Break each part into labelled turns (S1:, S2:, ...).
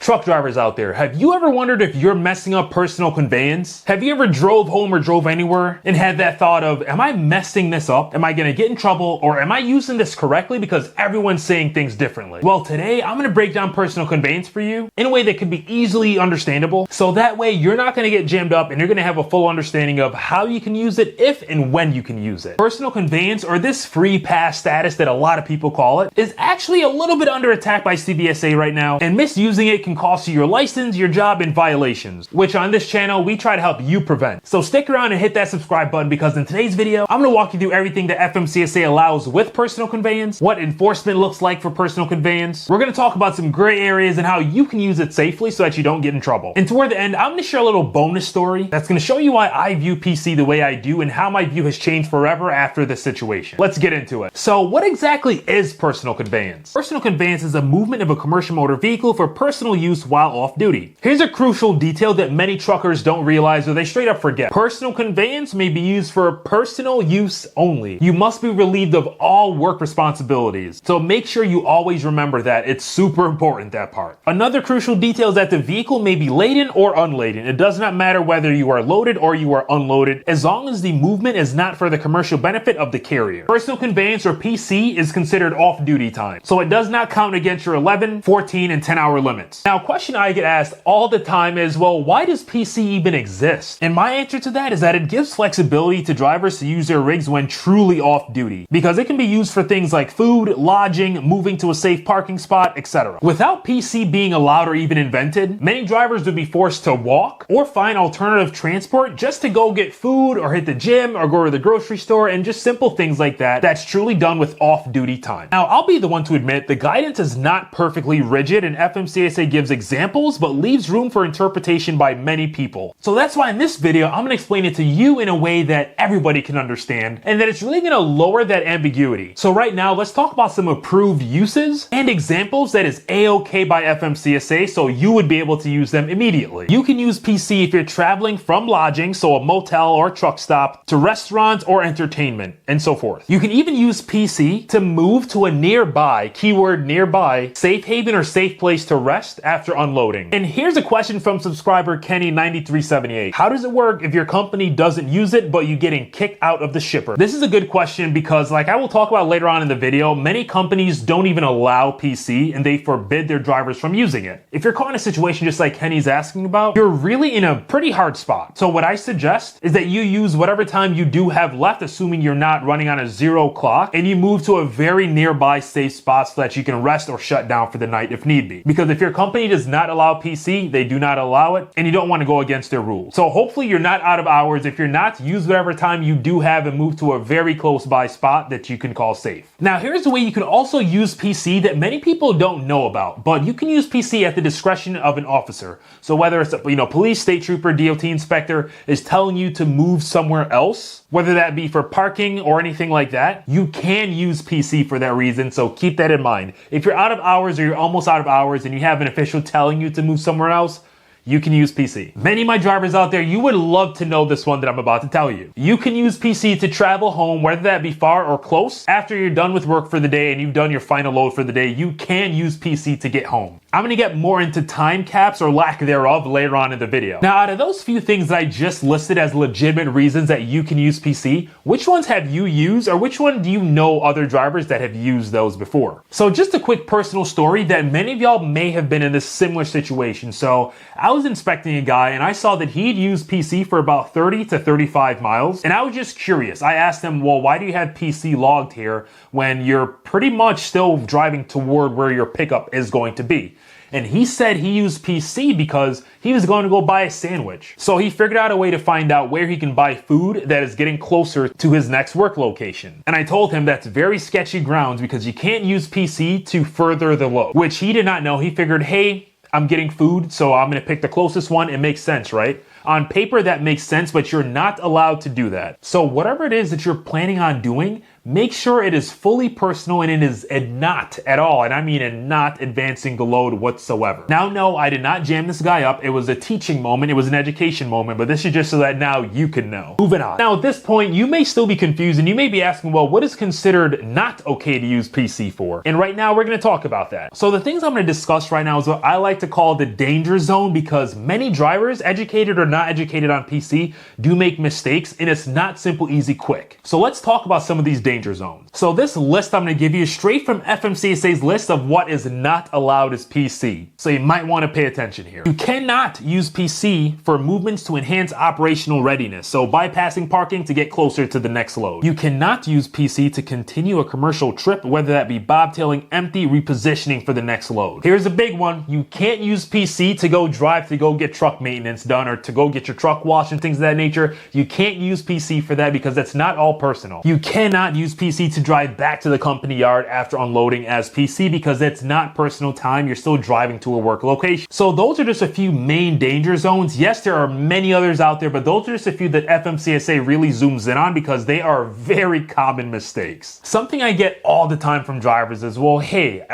S1: Truck drivers out there, have you ever wondered if you're messing up personal conveyance? Have you ever drove home or drove anywhere and had that thought of, am I messing this up? Am I gonna get in trouble, or am I using this correctly because everyone's saying things differently? Well, today I'm gonna break down personal conveyance for you in a way that could be easily understandable, so that way you're not gonna get jammed up and you're gonna have a full understanding of how you can use it, if and when you can use it. Personal conveyance, or this free pass status that a lot of people call it, is actually a little bit under attack by CVSA right now, and misusing it can cost you your license, your job, and violations, which on this channel we try to help you prevent. So stick around and hit that subscribe button, because in today's video I'm going to walk you through everything that FMCSA allows with personal conveyance, what enforcement looks like for personal conveyance. We're going to talk about some gray areas and how you can use it safely so that you don't get in trouble. And toward the end, I'm going to share a little bonus story that's going to show you why I view PC the way I do and how my view has changed forever after this situation. Let's get into it. So what exactly is personal conveyance? Personal conveyance is a movement of a commercial motor vehicle for personal use while off duty. Here's a crucial detail that many truckers don't realize, or they straight up forget. Personal conveyance may be used for personal use only. You must be relieved of all work responsibilities. So make sure you always remember that. It's super important, that part. Another crucial detail is that the vehicle may be laden or unladen. It does not matter whether you are loaded or you are unloaded, as long as the movement is not for the commercial benefit of the carrier. Personal conveyance, or PC, is considered off-duty time, so it does not count against your 11, 14, and 10-hour limits. Now, a question I get asked all the time is, well, why does PC even exist? And my answer to that is that it gives flexibility to drivers to use their rigs when truly off duty, because it can be used for things like food, lodging, moving to a safe parking spot, etc. Without PC being allowed or even invented, many drivers would be forced to walk or find alternative transport just to go get food or hit the gym or go to the grocery store, and just simple things like that that's truly done with off-duty time. Now, I'll be the one to admit the guidance is not perfectly rigid, and FMCSA gives examples but leaves room for interpretation by many people. So that's why in this video I'm going to explain it to you in a way that everybody can understand, and that it's really going to lower that ambiguity. So right now, let's talk about some approved uses and examples that is A-OK by FMCSA, so you would be able to use them immediately. You can use PC if you're traveling from lodging, so a motel or truck stop, to restaurants or entertainment, and so forth. You can even use PC to move to a nearby, keyword nearby, safe haven or safe place to rest after unloading. And here's a question from subscriber Kenny9378. How does it work if your company doesn't use it but you getting kicked out of the shipper? This is a good question, because like I will talk about later on in the video, many companies don't even allow PC and they forbid their drivers from using it. If you're caught in a situation just like Kenny's asking about, you're really in a pretty hard spot. So what I suggest is that you use whatever time you do have left, assuming you're not running on a 0 clock, and you move to a very nearby safe spot so that you can rest or shut down for the night if need be. Because if your company does not allow PC, they do not allow it, and you don't want to go against their rules. So hopefully you're not out of hours. If you're not, use whatever time you do have and move to a very close by spot that you can call safe. Now, here's the way you can also use PC that many people don't know about, but you can use PC at the discretion of an officer. So whether it's a police, state trooper, DOT inspector is telling you to move somewhere else, whether that be for parking or anything like that, you can use PC for that reason, so keep that in mind. If you're out of hours or you're almost out of hours and you have an official telling you to move somewhere else, you can use PC. Many of my drivers out there, you would love to know this one that I'm about to tell you. You can use PC to travel home, whether that be far or close. After you're done with work for the day and you've done your final load for the day, you can use PC to get home. I'm going to get more into time caps or lack thereof later on in the video. Now, out of those few things that I just listed as legitimate reasons that you can use PC, which ones have you used, or which one do you know other drivers that have used those before? So just a quick personal story that many of y'all may have been in this similar situation. So I was inspecting a guy and I saw that he'd used PC for about 30 to 35 miles. And I was just curious. I asked him, well, why do you have PC logged here when you're pretty much still driving toward where your pickup is going to be? And he said he used PC because he was going to go buy a sandwich. So he figured out a way to find out where he can buy food that is getting closer to his next work location. And I told him that's very sketchy grounds, because you can't use PC to further the load, which he did not know. He figured, hey, I'm getting food, so I'm going to pick the closest one. It makes sense, right? On paper, that makes sense, but you're not allowed to do that. So whatever it is that you're planning on doing, make sure it is fully personal and it is not at all, and I mean not advancing the load whatsoever. Now, no, I did not jam this guy up. It was a teaching moment. It was an education moment, but this is just so that now you can know. Moving on. Now, at this point, you may still be confused and you may be asking, well, what is considered not okay to use PC for? And right now, we're going to talk about that. So the things I'm going to discuss right now is what I like to call the danger zone, because many drivers, educated or not educated on PC, do make mistakes, and it's not simple, easy, quick. So let's talk about some of these danger zones. So this list I'm going to give you is straight from FMCSA's list of what is not allowed as PC. So you might want to pay attention here. You cannot use PC for movements to enhance operational readiness. So bypassing parking to get closer to the next load. You cannot use PC to continue a commercial trip, whether that be bobtailing, empty, repositioning for the next load. Here's a big one. You can't use PC to go drive to go get truck maintenance done or to go get your truck washed and things of that nature. You can't use PC for that because that's not all personal. You cannot use PC to drive back to the company yard after unloading as PC because that's not personal time. You're still driving to a work location. So those are just a few main danger zones. Yes, there are many others out there, but those are just a few that FMCSA really zooms in on because they are very common mistakes. Something I get all the time from drivers is, well, hey,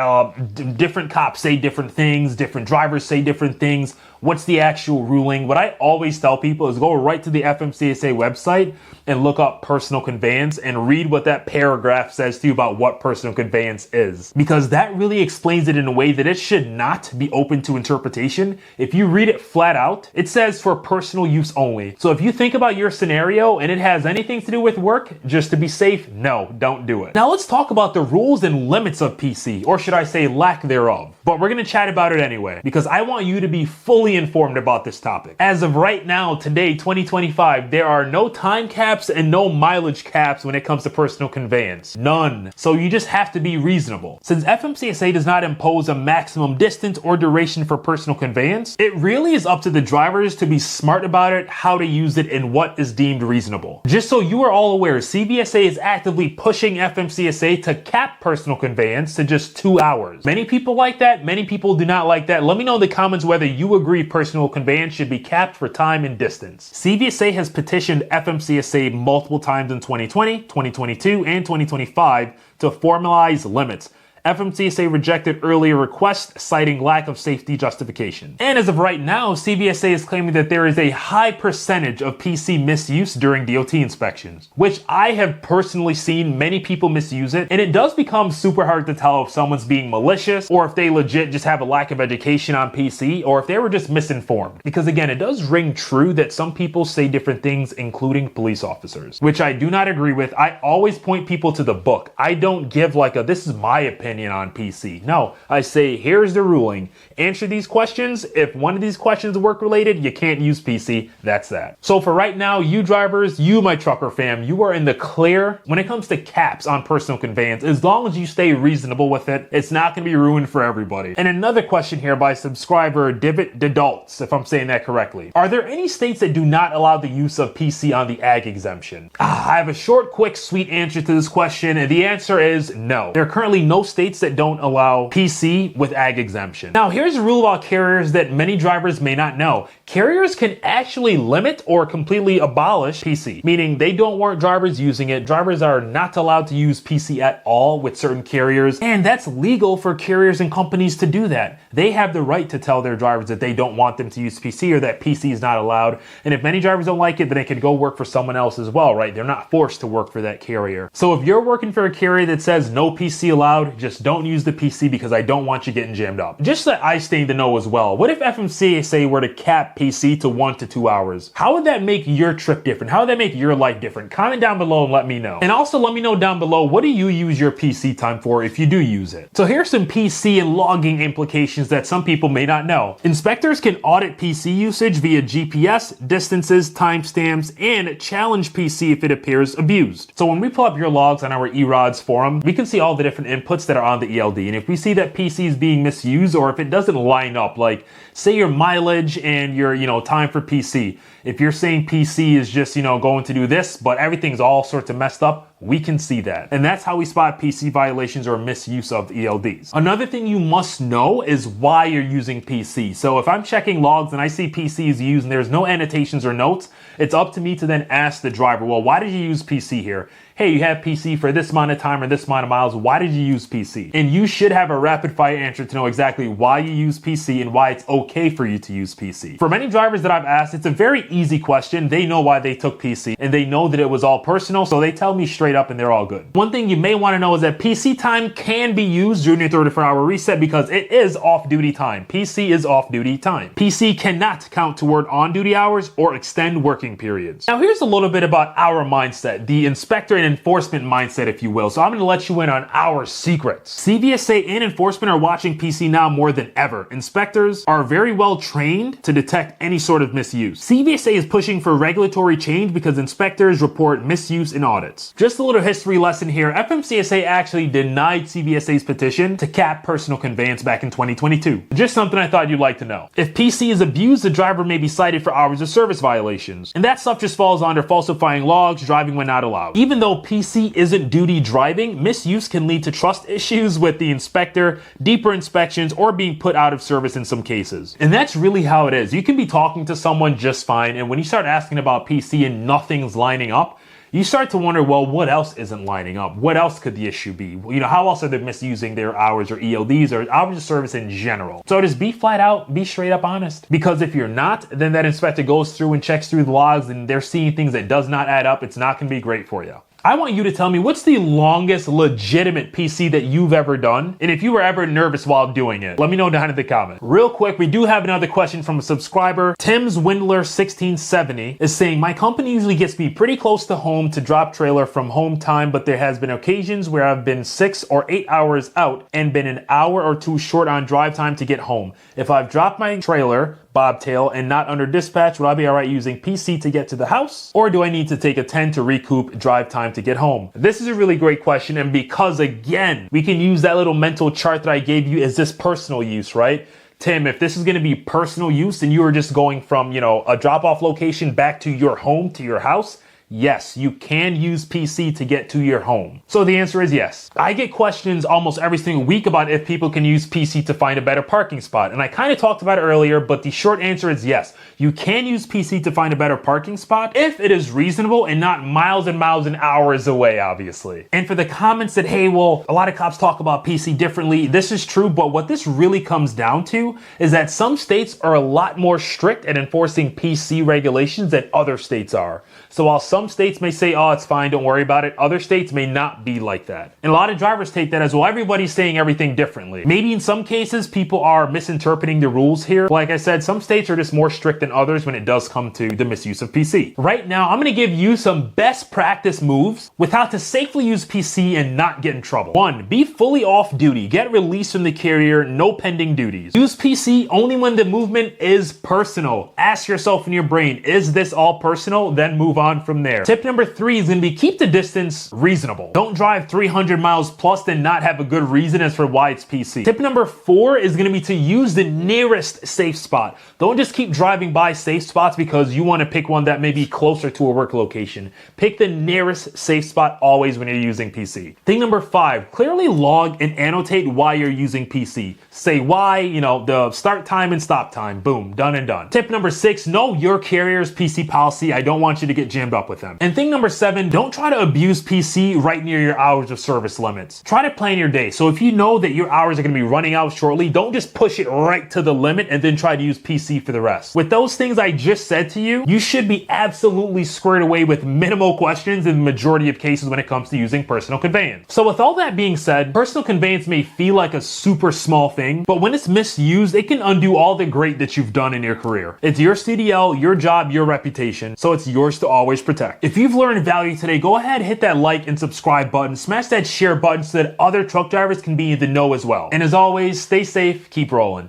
S1: different cops say different things, different drivers say different things. What's the actual ruling? What I always tell people is go right to the FMCSA website and look up personal conveyance and read what that paragraph says to you about what personal conveyance is. Because that really explains it in a way that it should not be open to interpretation. If you read it flat out, it says for personal use only. So if you think about your scenario and it has anything to do with work, just to be safe, no, don't do it. Now let's talk about the rules and limits of PC, or should I say lack thereof. But we're gonna chat about it anyway, because I want you to be fully informed about this topic. As of right now, today, 2025, there are no time caps and no mileage caps when it comes to personal conveyance. None. So you just have to be reasonable. Since FMCSA does not impose a maximum distance or duration for personal conveyance, it really is up to the drivers to be smart about it, how to use it, and what is deemed reasonable. Just so you are all aware, CVSA is actively pushing FMCSA to cap personal conveyance to just 2 hours. Many people like that, many people do not like that. Let me know in the comments whether you agree personal conveyance should be capped for time and distance. CVSA has petitioned FMCSA multiple times in 2020, 2022, and 2025 to formalize limits. FMCSA rejected earlier requests, citing lack of safety justification. And as of right now, CVSA is claiming that there is a high percentage of PC misuse during DOT inspections, which I have personally seen many people misuse it, and it does become super hard to tell if someone's being malicious or if they legit just have a lack of education on PC or if they were just misinformed. Because again, it does ring true that some people say different things, including police officers, which I do not agree with. I always point people to the book. I don't give like a, this is my opinion on PC. No, I say, here's the ruling. Answer these questions. If one of these questions are work related, you can't use PC. That's that. So for right now, you drivers, you my trucker fam, you are in the clear when it comes to caps on personal conveyance. As long as you stay reasonable with it, it's not going to be ruined for everybody. And another question here by subscriber Divot Adults, if I'm saying that correctly. Are there any states that do not allow the use of PC on the ag exemption? I have a short, quick, sweet answer to this question, and the answer is no. There are currently no states that don't allow PC with ag exemption. Now, here's a rule about carriers that many drivers may not know. Carriers can actually limit or completely abolish PC, meaning they don't want drivers using it. Drivers are not allowed to use PC at all with certain carriers, and that's legal for carriers and companies to do that. They have the right to tell their drivers that they don't want them to use PC or that PC is not allowed, and if many drivers don't like it, then they can go work for someone else as well, right? They're not forced to work for that carrier. So if you're working for a carrier that says no PC allowed, just don't use the PC because I don't want you getting jammed up. Just so that I stay in the know as well, what if FMCSA were to cap PC to 1 to 2 hours? How would that make your trip different? How would that make your life different? Comment down below and let me know. And also let me know down below, what do you use your PC time for if you do use it? So here's some PC and logging implications that some people may not know. Inspectors can audit PC usage via GPS, distances, timestamps, and challenge PC if it appears abused. So when we pull up your logs on our eRods forum, we can see all the different inputs that are on the ELD. And if we see that PC is being misused, or if it doesn't line up, like say your mileage and your, time for PC, if you're saying PC is just, going to do this, but everything's all sorts of messed up, we can see that. And that's how we spot PC violations or misuse of ELDs. Another thing you must know is why you're using PC. So if I'm checking logs and I see PC is used and there's no annotations or notes, it's up to me to then ask the driver, well, why did you use PC here? hey, you have PC for this amount of time or this amount of miles. Why did you use PC? And you should have a rapid fire answer to know exactly why you use PC and why it's okay for you to use PC. For many drivers that I've asked, it's a very easy question. They know why they took PC and they know that it was all personal, so they tell me straight up and they're all good. One thing you may want to know is that PC time can be used during your 34-hour reset because it is off-duty time. PC is off-duty time. PC cannot count toward on-duty hours or extend working periods. Now here's a little bit about our mindset, the inspector and enforcement mindset, if you will. So I'm going to let you in on our secrets. CVSA and enforcement are watching PC now more than ever. Inspectors are very well trained to detect any sort of misuse. CVSA is pushing for regulatory change because inspectors report misuse in audits. Just a little history lesson here. FMCSA actually denied CVSA's petition to cap personal conveyance back in 2022. Just something I thought you'd like to know. If PC is abused, the driver may be cited for hours of service violations. And that stuff just falls under falsifying logs, driving when not allowed. Even though PC isn't duty driving, misuse can lead to trust issues with the inspector, deeper inspections, or being put out of service in some cases. And that's really how it is. You can be talking to someone just fine, and when you start asking about PC and nothing's lining up, you start to wonder, well, what else isn't lining up? What else could the issue be? You know, how else are they misusing their hours or ELDs or hours of service in general? So just be flat out, be straight up honest. Because if you're not, then that inspector goes through and checks through the logs and they're seeing things that does not add up. It's not going to be great for you. I want you to tell me, what's the longest legitimate PC that you've ever done? And if you were ever nervous while doing it, let me know down in the comment. Real quick, we do have another question from a subscriber. Tim's Windler 1670 is saying, my company usually gets me pretty close to home to drop trailer from home time, but there has been occasions where I've been 6 or 8 hours out and been an hour or two short on drive time to get home. If I've dropped my trailer, bobtail, and not under dispatch, would I be all right using PC to get to the house? Or do I need to take a 10 to recoup drive time to get home? This is a really great question, and because again, we can use that little mental chart that I gave you. Is this personal use, right? Tim, if this is going to be personal use and you are just going from, you know, a drop-off location back to your home, to your house, yes, you can use PC to get to your home. So the answer is yes. I get questions almost every single week about if people can use PC to find a better parking spot. And I kind of talked about it earlier, but the short answer is yes. You can use PC to find a better parking spot if it is reasonable and not miles and miles and hours away, obviously. And for the comments that, hey, well, a lot of cops talk about PC differently, this is true, but what this really comes down to is that some states are a lot more strict at enforcing PC regulations than other states are. So while some states may say, oh, it's fine, don't worry about it, other states may not be like that. And a lot of drivers take that as, well, everybody's saying everything differently. Maybe in some cases, people are misinterpreting the rules here. Like I said, some states are just more strict than others when it does come to the misuse of PC. Right now, I'm going to give you some best practice moves with how to safely use PC and not get in trouble. 1, be fully off duty. Get released from the carrier, no pending duties. Use PC only when the movement is personal. Ask yourself in your brain, is this all personal? Then move on from there. Tip number 3 is going to be keep the distance reasonable. Don't drive 300 miles plus then not have a good reason as for why it's PC. Tip number 4 is going to be to use the nearest safe spot. Don't just keep driving by safe spots because you want to pick one that may be closer to a work location. Pick the nearest safe spot always when you're using PC. Thing number 5, clearly log and annotate why you're using PC. Say why, you know, the start time and stop time. Boom, done and done. Tip number 6, know your carrier's PC policy. I don't want you to get jammed up with them. And thing number 7, don't try to abuse PC right near your hours of service limits. Try to plan your day. So if you know that your hours are going to be running out shortly, don't just push it right to the limit and then try to use PC for the rest. With those things I just said to you, you should be absolutely squared away with minimal questions in the majority of cases when it comes to using personal conveyance. So with all that being said, personal conveyance may feel like a super small thing, but when it's misused, it can undo all the great that you've done in your career. It's your CDL, your job, your reputation, so it's yours to always protect. If you've learned value today, go ahead, hit that like and subscribe button, smash that share button so that other truck drivers can be in the know as well. And as always, stay safe, keep rolling.